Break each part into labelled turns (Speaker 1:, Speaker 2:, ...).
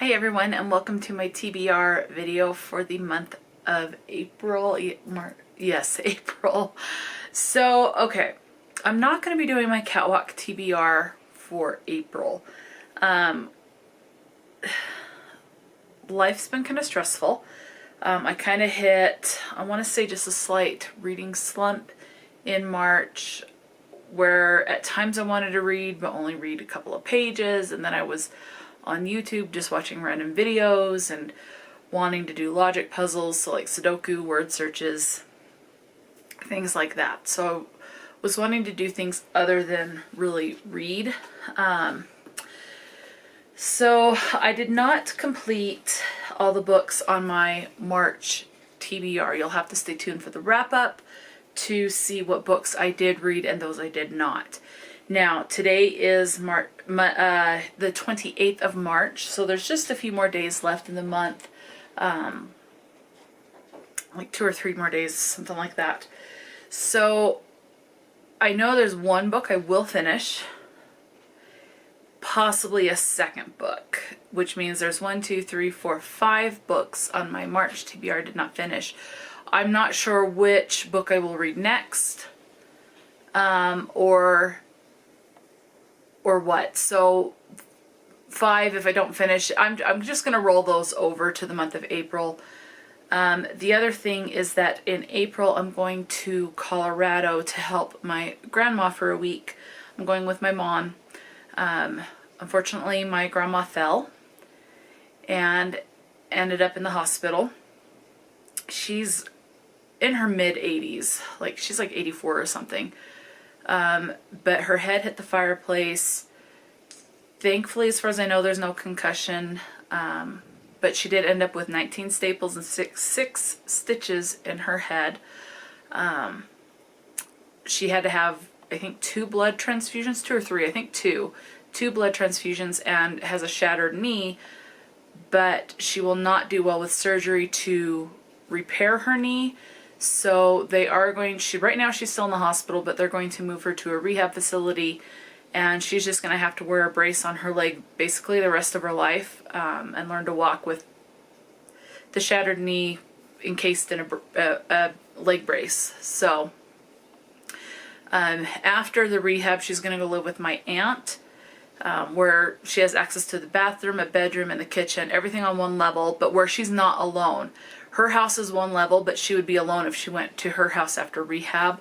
Speaker 1: Hi everyone, and welcome to my TBR video for the month of April. Yes, April. So, okay, I'm not going to be doing my catwalk TBR for April. Life's been kind of stressful. I kind of hit, I want to say, just a slight reading slump in March, where at times I wanted to read but only read a couple of pages, and then I was on YouTube just watching random videos and wanting to do logic puzzles, so like Sudoku, word searches, things like that. So I was wanting to do things other than really read. So I did not complete all the books on my March TBR. You'll have to stay tuned for the wrap-up to see what books I did read and those I did not. Now, today is the 28th of March, so there's just a few more days left in the month, like 2 or 3 more days, something like that. So I know there's one book I will finish, possibly a second book, which means there's 1, 2, 3, 4, 5 books on my March TBR I did not finish. I'm not sure which book I will read next, or what. So 5 if I don't finish. I'm just going to roll those over to the month of April. The other thing is that in April I'm going to Colorado to help my grandma for a week. I'm going with my mom. Unfortunately, my grandma fell and ended up in the hospital. She's in her mid-80s, like she's like 84 or something. But her head hit the fireplace. Thankfully, as far as I know, there's no concussion. But she did end up with 19 staples and six stitches in her head. She had to have, I think, 2 blood transfusions, 2 or 3, I think 2 blood transfusions, and has a shattered knee. But she will not do well with surgery to repair her knee. So they are going, right now she's still in the hospital, but they're going to move her to a rehab facility, and she's just going to have to wear a brace on her leg basically the rest of her life, and learn to walk with the shattered knee encased in a leg brace. So after the rehab, she's going to go live with my aunt, where she has access to the bathroom, a bedroom, and the kitchen, everything on one level, but where she's not alone. Her house is one level, but she would be alone if she went to her house after rehab.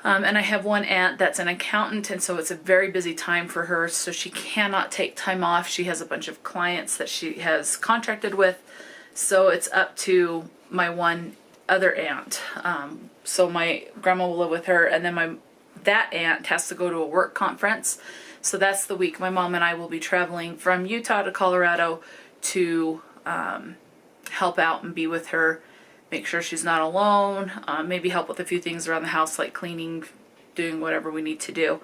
Speaker 1: And I have one aunt that's an accountant, and so it's a very busy time for her, so she cannot take time off. She has a bunch of clients that she has contracted with, so it's up to my one other aunt. So my grandma will live with her, and then that aunt has to go to a work conference. So that's the week my mom and I will be traveling from Utah to Colorado to help out and be with her, make sure she's not alone, maybe help with a few things around the house like cleaning, doing whatever we need to do.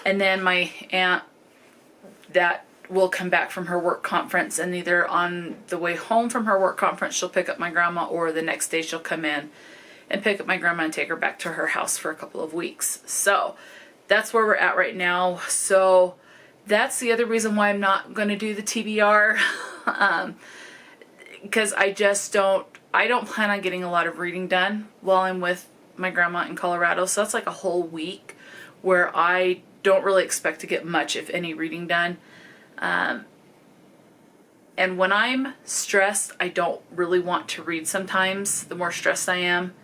Speaker 1: And then my aunt that will come back from her work conference, and either on the way home from her work conference she'll pick up my grandma, or the next day she'll come in and pick up my grandma and take her back to her house for a couple of weeks. So that's where we're at right now. So that's the other reason why I'm not going to do the TBR. Because I don't plan on getting a lot of reading done while I'm with my grandma in Colorado. So that's like a whole week where I don't really expect to get much, if any, reading done. And when I'm stressed, I don't really want to read sometimes. The more stressed I am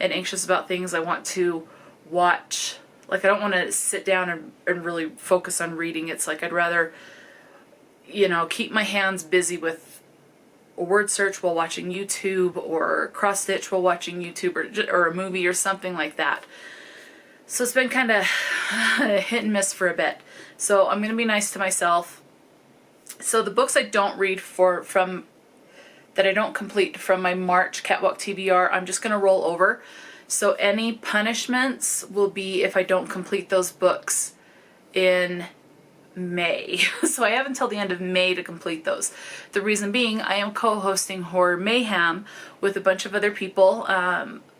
Speaker 1: and anxious about things, I want to watch. Like, I don't want to sit down and really focus on reading. It's like I'd rather, keep my hands busy with a word search while watching YouTube, or cross stitch while watching YouTube, or a movie or something like that. So it's been kind of hit and miss for a bit. So I'm going to be nice to myself. So the books I don't read that I don't complete from my March Catwalk TBR, I'm just going to roll over. So any punishments will be if I don't complete those books in May. So I have until the end of May to complete those. The reason being, I am co-hosting Horror Mayhem with a bunch of other people.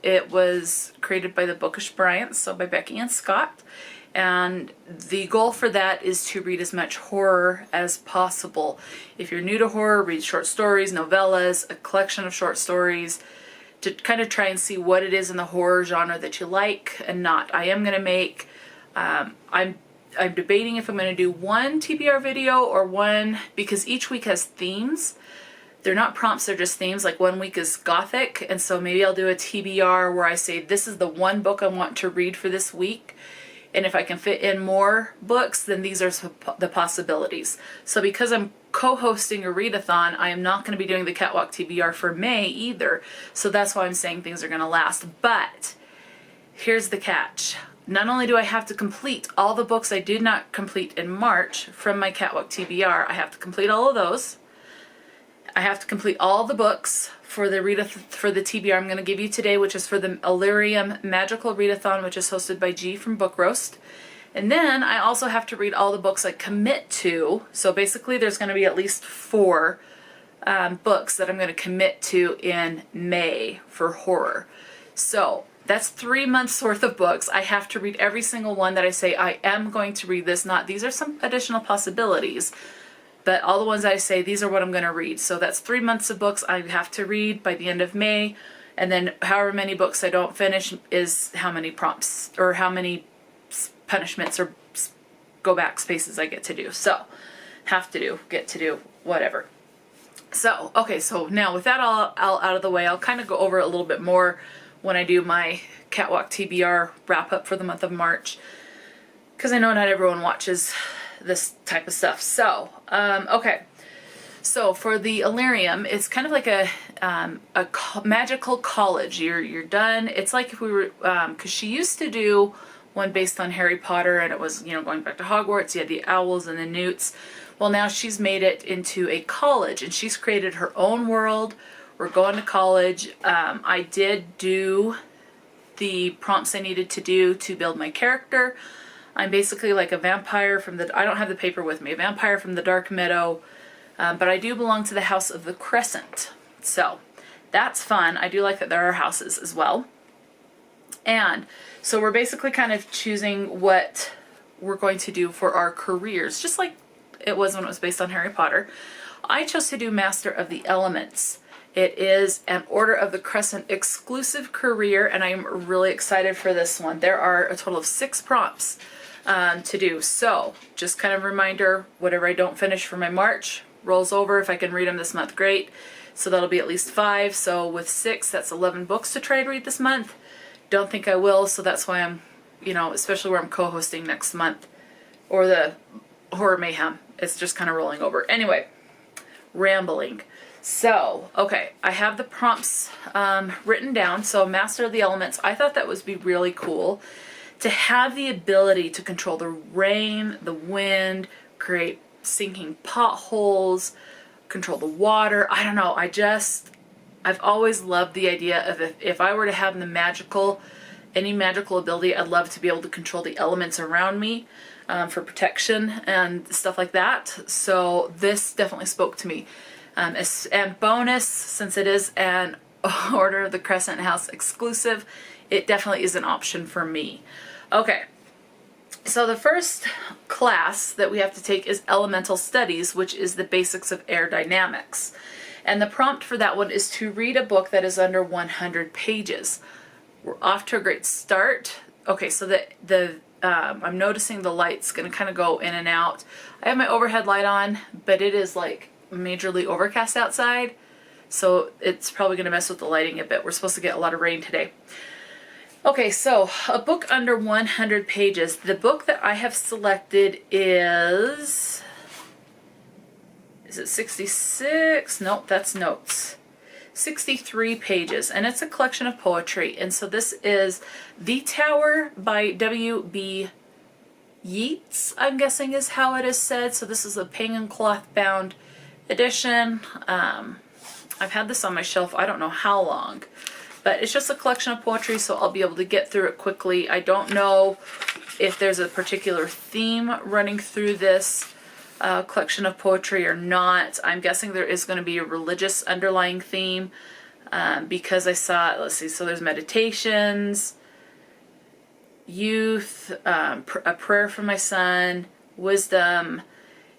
Speaker 1: It was created by the Bookish Bryants, so by Becky and Scott, And the goal for that is to read as much horror as possible. If you're new to horror, read short stories, novellas, a collection of short stories, to kind of try and see what it is in the horror genre that you like and not. I am going to make, I'm debating if I'm going to do one TBR video or one, because each week has themes. They're not prompts, they're just themes. Like one week is Gothic, and so maybe I'll do a TBR where I say this is the one book I want to read for this week. And if I can fit in more books, then these are the possibilities. So because I'm co-hosting a readathon, I am not going to be doing the Catwalk TBR for May either. So that's why I'm saying things are going to last. But here's the catch. Not only do I have to complete all the books I did not complete in March from my Catwalk TBR, I have to complete all of those. I have to complete all the books for the TBR I'm going to give you today, which is for the Orilium Magical Readathon, which is hosted by G from Book Roast. And then I also have to read all the books I commit to. So basically there's going to be at least 4 books that I'm going to commit to in May for horror. So that's 3 months worth of books. I have to read every single one that I say I am going to read this. Not these are some additional possibilities. But all the ones I say, these are what I'm going to read. So that's 3 months of books I have to read by the end of May. And then however many books I don't finish is how many prompts or how many punishments or go back spaces I get to do. So have to do, get to do, whatever. So, okay, so now with that all out of the way, I'll kind of go over it a little bit more when I do my Catwalk TBR wrap up for the month of March. Because I know not everyone watches this type of stuff. So, okay. So for the Orilium, it's kind of like a magical college. You're done. It's like if we were, because she used to do one based on Harry Potter, and it was, you know, going back to Hogwarts. You had the owls and the newts. Well, now she's made it into a college, and she's created her own world. We're going to college. I did do the prompts I needed to do to build my character. I'm basically like a vampire from the, I don't have the paper with me, a vampire from the Dark Meadow, but I do belong to the House of the Crescent. So that's fun. I do like that there are houses as well. And so we're basically kind of choosing what we're going to do for our careers, just like it was when it was based on Harry Potter. I chose to do Master of the Elements. It is an Order of the Crescent exclusive career, and I'm really excited for this one. There are a total of 6 prompts to do. So just kind of a reminder, whatever I don't finish for my March rolls over. If I can read them this month, great. So that'll be at least 5. So with 6, that's 11 books to try and read this month. Don't think I will, so that's why I'm, you know, especially where I'm co-hosting next month, or the Horror Mayhem. It's just kind of rolling over. Anyway, rambling. So, okay, I have the prompts written down. So Master of the Elements, I thought that would be really cool to have the ability to control the rain, the wind, create sinking potholes, control the water. I don't know, I've always loved the idea of if I were to have any magical ability, I'd love to be able to control the elements around me for protection and stuff like that. So this definitely spoke to me. And bonus, since it is an Order of the Crescent House exclusive, it definitely is an option for me. Okay, so the first class that we have to take is Elemental Studies, which is the Basics of Aerodynamics. And the prompt for that one is to read a book that is under 100 pages. We're off to a great start. Okay, so I'm noticing the light's going to kind of go in and out. I have my overhead light on, but it is like majorly overcast outside, so it's probably going to mess with the lighting a bit. We're supposed to get a lot of rain today. Okay, so a book under 100 pages. The book that I have selected is it 66? Nope, that's notes. 63 pages, and it's a collection of poetry. And so this is The Tower by W.B. Yeats, I'm guessing is how it is said. So this is a Penguin cloth bound edition. I've had this on my shelf I don't know how long, but it's just a collection of poetry, so I'll be able to get through it quickly. I don't know if there's a particular theme running through this collection of poetry or not. I'm guessing there is going to be a religious underlying theme because I saw, let's see, so there's meditations, youth, a prayer for my son, wisdom.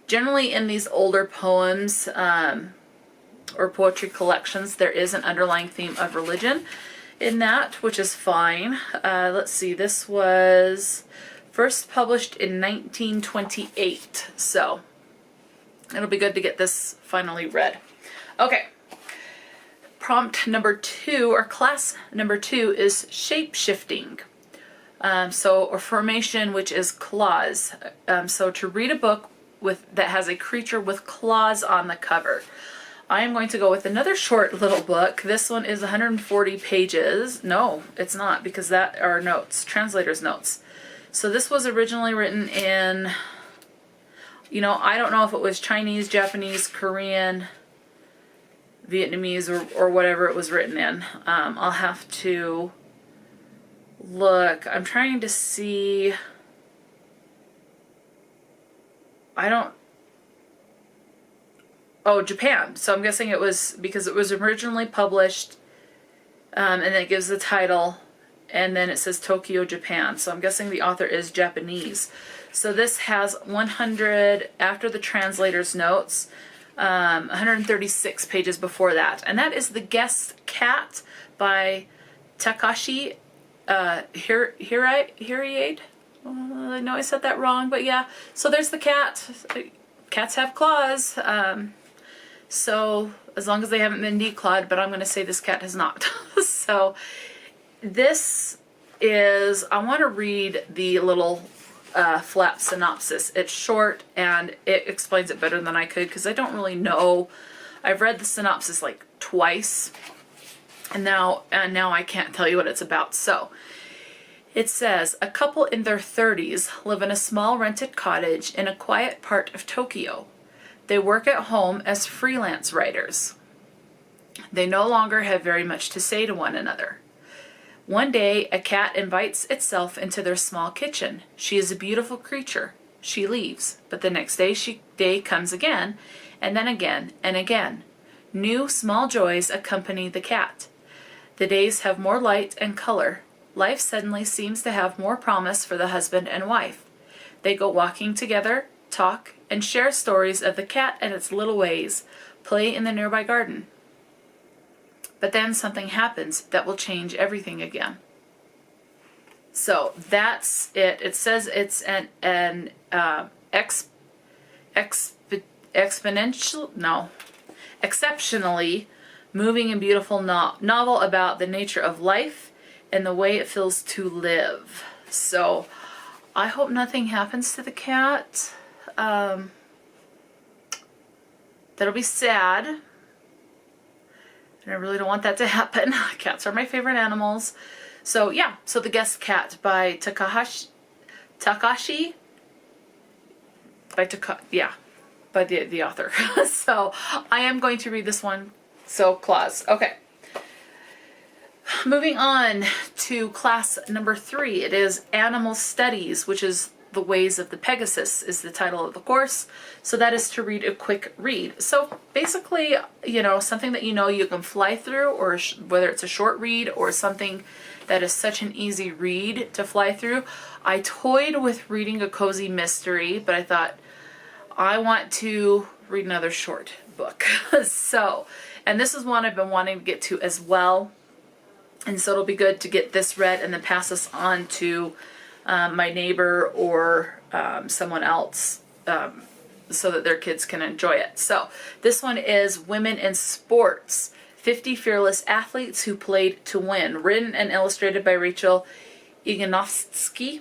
Speaker 1: Generally in these older poems or poetry collections, there is an underlying theme of religion in that, which is fine. Let's see, this was first published in 1928, so it'll be good to get this finally read. Okay, prompt number 2, or class number 2, is shape-shifting. Or formation, which is claws. So to read a book that has a creature with claws on the cover. I am going to go with another short little book. This one is 140 pages. No, it's not, because that are notes, translator's notes. So this was originally written in, I don't know if it was Chinese, Japanese, Korean, Vietnamese, or whatever it was written in. I'll have to look. I'm trying to see. Oh, Japan. So I'm guessing it was because it was originally published, and it gives the title, and then it says Tokyo, Japan. So I'm guessing the author is Japanese. So this has 100, after the translator's notes, 136 pages before that. And that is The Guest Cat by Takashi Hiraide. I know I said that wrong, but yeah. So there's the cat. Cats have claws. So as long as they haven't been declawed, but I'm going to say this cat has not. So this is, I want to read the little flap synopsis. It's short and it explains it better than I could, because I don't really know. I've read the synopsis like twice, and now I can't tell you what it's about. So it says, a couple in their 30s live in a small rented cottage in a quiet part of Tokyo. They work at home as freelance writers. They no longer have very much to say to one another. One day, a cat invites itself into their small kitchen. She is a beautiful creature. She leaves, but the next day comes again, and then again, and again. New small joys accompany the cat. The days have more light and color. Life suddenly seems to have more promise for the husband and wife. They go walking together, talk, and share stories of the cat and its little ways, play in the nearby garden. But then something happens that will change everything again. So that's it. It says it's an exceptionally moving and beautiful novel about the nature of life and the way it feels to live. So I hope nothing happens to the cat. That'll be sad. And I really don't want that to happen. Cats are my favorite animals. So yeah, so The Guest Cat by Takashi, by the author. So I am going to read this one. So claws. Okay. Moving on to class number 3. It is Animal Studies, which is The Ways of the Pegasus is the title of the course. So that is to read a quick read. So basically, something that you can fly through, or whether it's a short read or something that is such an easy read to fly through. I toyed with reading a cozy mystery, but I thought I want to read another short book. And this is one I've been wanting to get to as well. And so it'll be good to get this read and then pass this on to my neighbor or someone else so that their kids can enjoy it. So this one is Women in Sports, 50 Fearless Athletes Who Played to Win, written and illustrated by Rachel Iganovsky.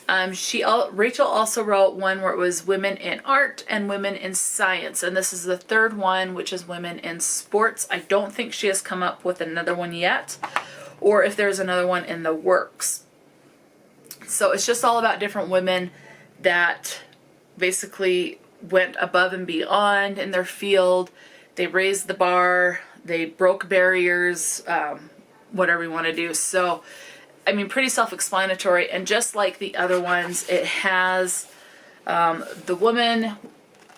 Speaker 1: Rachel also wrote one where it was Women in Art and Women in Science, and this is the third one, which is Women in Sports. I don't think she has come up with another one yet, or if there's another one in the works. So it's just all about different women that basically went above and beyond in their field. They raised the bar, they broke barriers, whatever you want to do. So I mean, pretty self-explanatory, and just like the other ones, it has the woman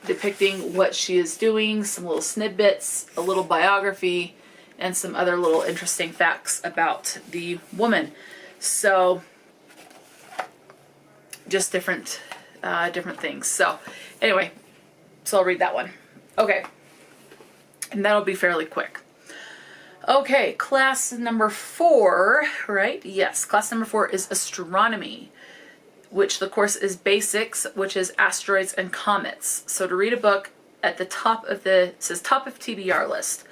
Speaker 1: depicting what she is doing, some little snippets, a little biography, and some other little interesting facts about the woman. So just different things. So anyway, so I'll read that one. Okay, and that'll be fairly quick. Okay, class number 4, right? Yes, class number 4 is astronomy, which the course is basics, which is asteroids and comets. So to read a book at the top of it says top of TBR list.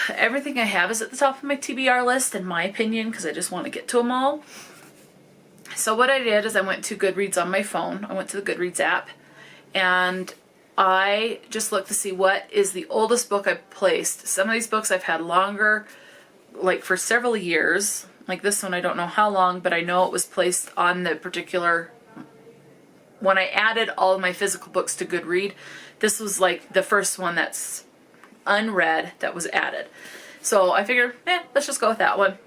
Speaker 1: Everything I have is at the top of my TBR list, in my opinion, because I just want to get to them all. So what I did is I went to Goodreads on my phone. I went to the Goodreads app, and I just looked to see what is the oldest book I've placed. Some of these books I've had longer, like for several years. Like this one, I don't know how long, but I know it was placed on the particular... When I added all of my physical books to Goodread, this was like the first one that's unread that was added. So I figured, let's just go with that one.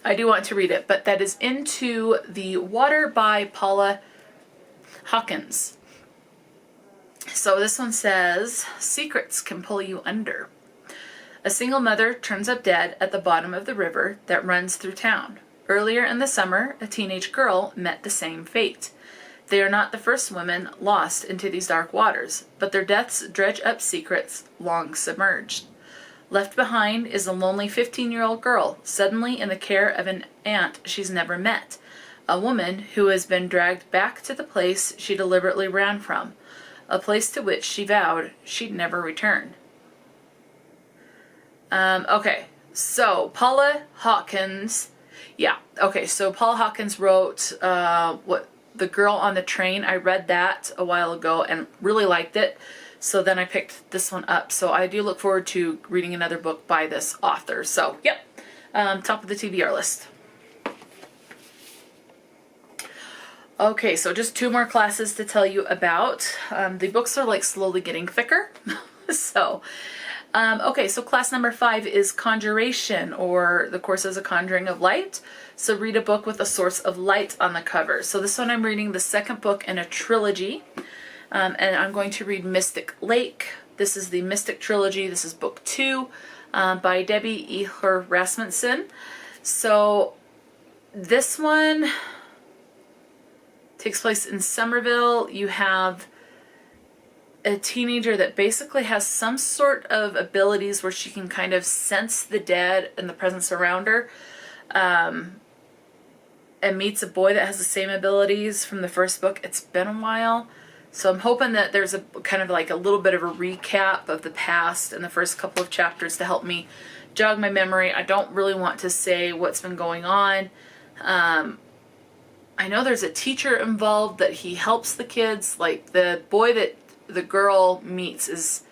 Speaker 1: I do want to read it, but that is Into the Water by Paula Hawkins. So this one says, secrets can pull you under. A single mother turns up dead at the bottom of the river that runs through town. Earlier in the summer, a teenage girl met the same fate. They are not the first women lost into these dark waters, but their deaths dredge up secrets long submerged. Left behind is a lonely 15-year-old girl, suddenly in the care of an aunt she's never met, a woman who has been dragged back to the place she deliberately ran from, a place to which she vowed she'd never return. Okay, so Paula Hawkins, so Paula Hawkins wrote The Girl on the Train. I read that a while ago and really liked it, so then I picked this one up. So I do look forward to reading another book by this author. So, top of the TBR list. Okay, so just 2 more classes to tell you about. The books are like slowly getting thicker. So class number 5 is Conjuration, or the course is A Conjuring of Light. So read a book with a source of light on the cover. So this one I'm reading the 2nd book in a trilogy. And I'm going to read Mystic Lake. This is the Mystic Trilogy. This is book 2 by Debbie Ehler Rasmussen. So this one takes place in Somerville. You have a teenager that basically has some sort of abilities where she can kind of sense the dead and the presence around her, and meets a boy that has the same abilities from the first book. It's been a while, so I'm hoping that there's a kind of like a little bit of a recap of the past in the first couple of chapters to help me jog my memory. I don't really want to say what's been going on. I know there's a teacher involved that he helps the kids. Like the boy that the girl meets is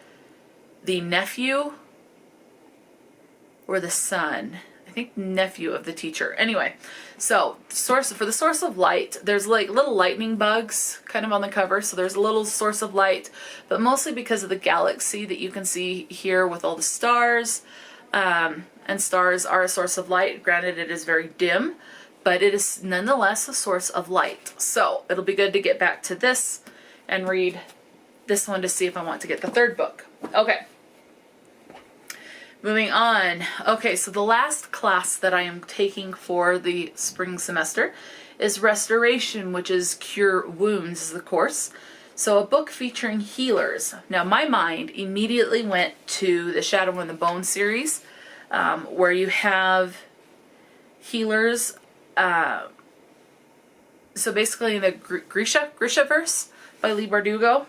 Speaker 1: the nephew or the son. I think nephew of the teacher. Anyway, so for the source of light, there's like little lightning bugs kind of on the cover. So there's a little source of light, but mostly because of the galaxy that you can see here with all the stars. And stars are a source of light. Granted, it is very dim, but it is nonetheless a source of light. So it'll be good to get back to this and read this one to see if I want to get the 3rd book. Okay. Moving on. Okay, so the last class that I am taking for the spring semester is Restoration, which is Cure Wounds is the course. So a book featuring healers. Now my mind immediately went to the Shadow and the Bone series, where you have healers. So basically in the Grisha-verse by Leigh Bardugo.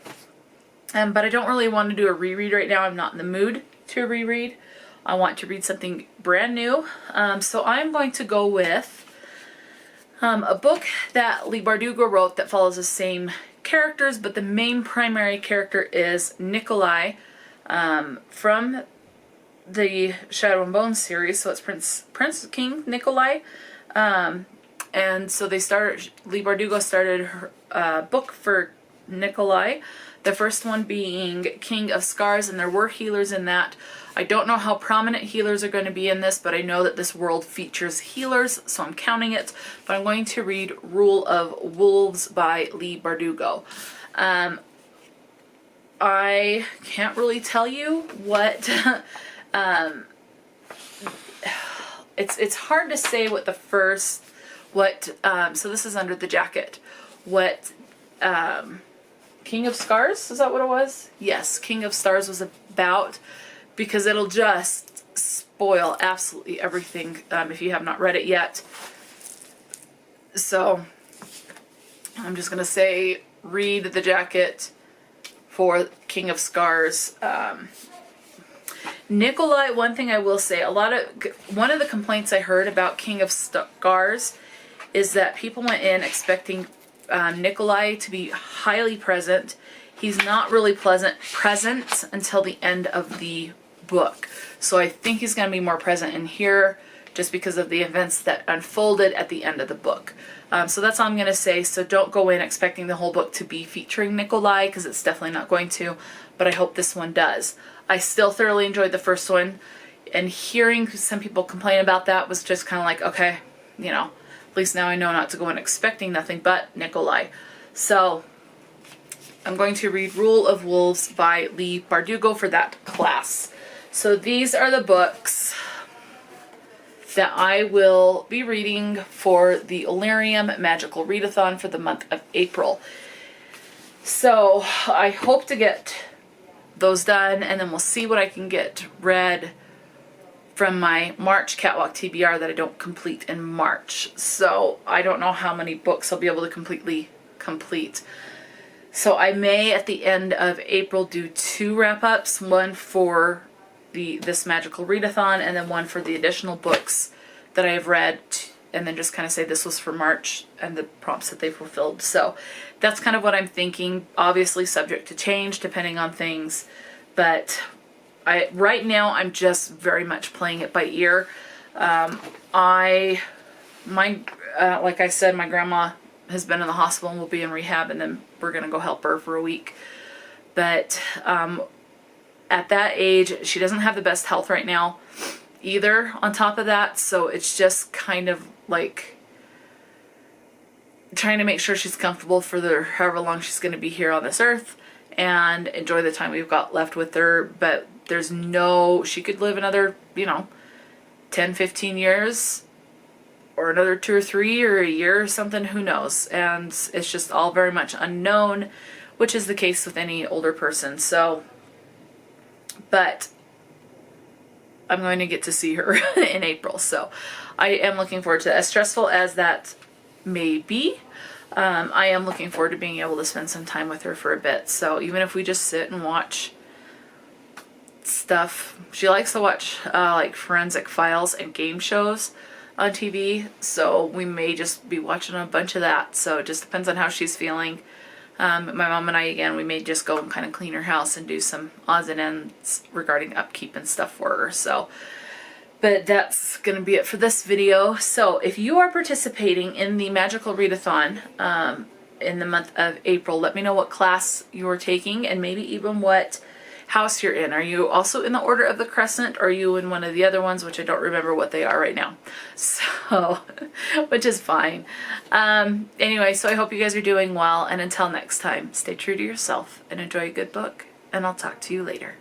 Speaker 1: But I don't really want to do a reread right now. I'm not in the mood to reread. I want to read something brand new. So I'm going to go with a book that Leigh Bardugo wrote that follows the same characters, but the main primary character is Nikolai from the Shadow and Bone series. So it's Prince King Nikolai. And so Leigh Bardugo started her book for Nikolai. The first one being King of Scars, and there were healers in that. I don't know how prominent healers are going to be in this, but I know that this world features healers, so I'm counting it. But I'm going to read Rule of Wolves by Leigh Bardugo. I can't really tell you what... it's hard to say what so this is under the jacket. What King of Scars, is that what it was? Yes, King of Stars was about, because it'll just spoil absolutely everything if you have not read it yet. So I'm just going to say read the jacket for King of Scars. Nikolai, one thing I will say, one of the complaints I heard about King of Scars is that people went in expecting Nikolai to be highly present. He's not really present until the end of the book. So I think he's going to be more present in here just because of the events that unfolded at the end of the book. So that's all I'm going to say. So don't go in expecting the whole book to be featuring Nikolai, because it's definitely not going to, but I hope this one does. I still thoroughly enjoyed the first one, and hearing some people complain about that was just kind of like, okay, you know, at least now I know not to go in expecting nothing but Nikolai. So I'm going to read Rule of Wolves by Lee Bardugo for that class. So these are the books that I will be reading for the Orilium Magical Readathon for the month of April. So I hope to get those done, and then we'll see what I can get read from my March Catwalk TBR that I don't complete in March. So I don't know how many books I'll be able to completely complete. So I may at the end of April do 2 wrap-ups, one for this Magical Readathon and then one for the additional books that I have read, and then just kind of say this was for March and the prompts that they fulfilled. So that's kind of what I'm thinking, obviously subject to change depending on things, but right now I'm just very much playing it by ear. Like I said, my grandma has been in the hospital and will be in rehab, and then we're going to go help her for a week. But at that age, she doesn't have the best health right now either on top of that, so it's just kind of like trying to make sure she's comfortable for however long she's going to be here on this earth, and enjoy the time we've got left with her. But she could live another, 10, 15 years, or another 2 or 3 or a year or something, who knows. And it's just all very much unknown, which is the case with any older person. So, but I'm going to get to see her in April, so I am looking forward to it. As stressful as that may be, I am looking forward to being able to spend some time with her for a bit. So even if we just sit and watch stuff, she likes to watch like Forensic Files and game shows on TV, so we may just be watching a bunch of that. So it just depends on how she's feeling. My mom and I, again, we may just go and kind of clean her house and do some odds and ends regarding upkeep and stuff for her. So, but that's going to be it for this video. So if you are participating in the Magical Readathon in the month of April, let me know what class you're taking and maybe even what house you're in. Are you also in the Order of the Crescent, or are you in one of the other ones, which I don't remember what they are right now, so which is fine. Anyway, so I hope you guys are doing well, and until next time, stay true to yourself and enjoy a good book, and I'll talk to you later.